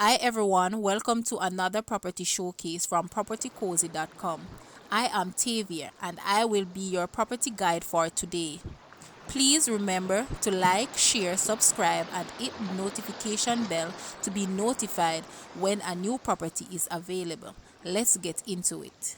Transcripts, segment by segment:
Hi everyone, welcome to another property showcase from propertycozy.com. I am Tavia and I will be your property guide for today. Please remember to like, share, subscribe and hit the notification bell to be notified when a new property is available. Let's get into it.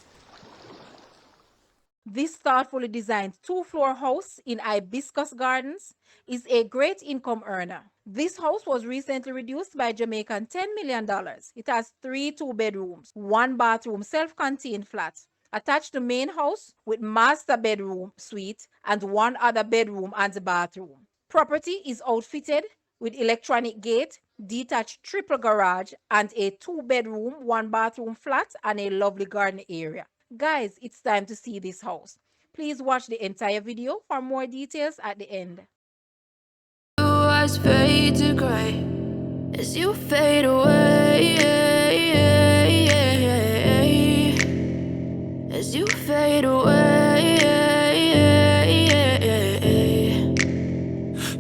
This thoughtfully designed two-floor house in Hibiscus Gardens is a great income earner. This house was recently reduced by Jamaican $10 million. It has three two-bedrooms, one bathroom, self-contained flat, attached to main house with master bedroom suite and one other bedroom and bathroom. Property is outfitted with electronic gate, detached triple garage, and a two-bedroom, one bathroom flat and a lovely garden area. Guys, it's time to see this house. Please watch the entire video for more details at the end. Blue eyes fade to gray as you fade away. As you fade away.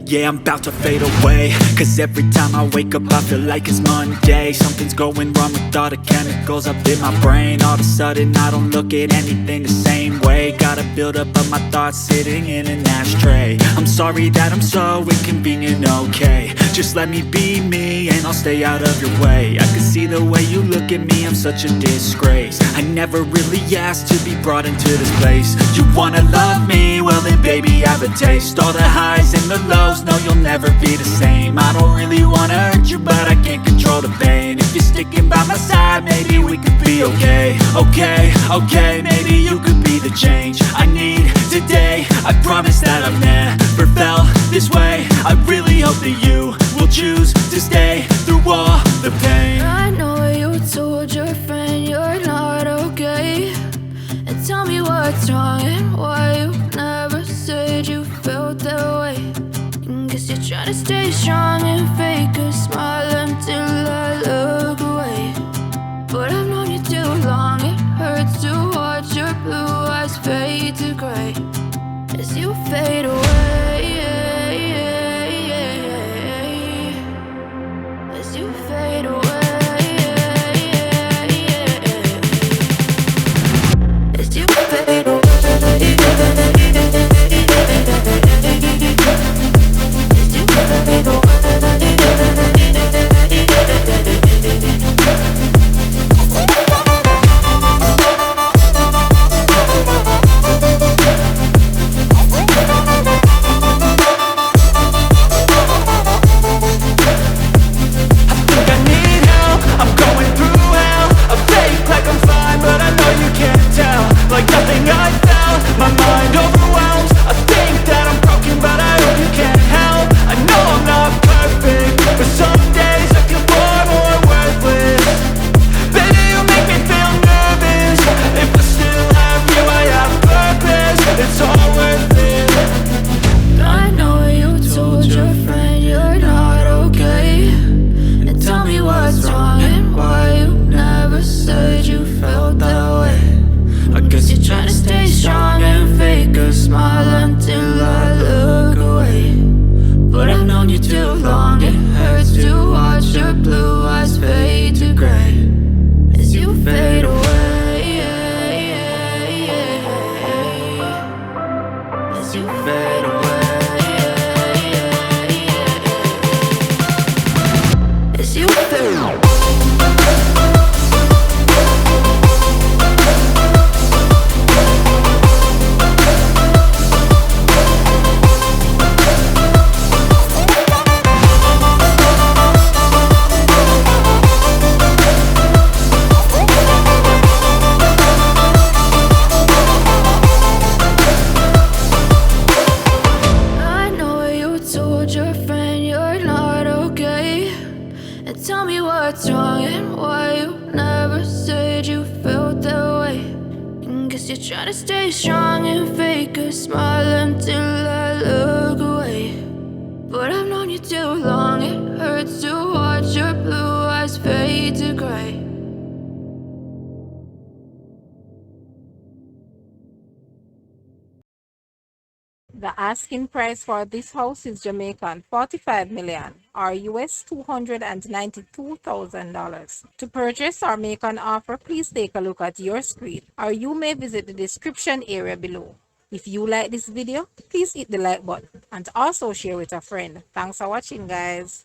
Yeah, I'm about to fade away. Cause every time I wake up I feel like it's Monday. Something's going wrong with all the chemicals up in my brain. All of a sudden I don't look at anything the same way. Gotta build up of my thoughts sitting in an ashtray. I'm sorry that I'm so inconvenient, okay. Just let me be me and I'll stay out of your way. I can see the way you look at me, I'm such a disgrace. I never really asked to be brought into this place. You wanna love me? Well then baby I have a taste. All the highs and the lows, no you'll never be the same. I don't really wanna hurt you but I can't control the pain. If you're sticking by my side maybe we could be okay. Okay, maybe you could be the change I need today. I promise that I've never felt this way. I really hope that you will choose to stay through all the pain. I know you told your friend you're not okay, and tell me what's wrong and why you never said you felt that way. Guess you're trying to stay strong and fake a smile until I look away. But I've known you too long, it hurts to watch your blue eyes fade to gray as you fade away. As you fade away. As you fade away. As you fade away. I need help, I'm going through hell. I fake like I'm fine, but I know you can't tell. Like nothing I felt, my mind overwhelms. I think that I'm broken, but I hope you can't help. I know I'm not perfect, but some days I feel far more worthless. Baby, you make me feel nervous. If I still have you, I have purpose. It's all worth it. I know you told your friend you're not okay, and tell me what's wrong and why you never said you felt that way. I guess You're trying to stay strong and fake a smile until I look away. But I've known you too long, it hurts to watch your blue eyes fade to gray as you fade away. As you fade away. As you fade away. I know you told your friend you're not okay, and tell me what's wrong and why you never said you felt that way. Guess you're trying to stay strong and fake a smile until I look away. But I've known you too long, it hurts to watch your blue eyes fade to gray. The asking price for this house is Jamaican 45 million or US $292,000. To purchase or make an offer, please take a look at your screen or you may visit the description area below. If you like this video, please hit the like button and also share with a friend. Thanks for watching, guys.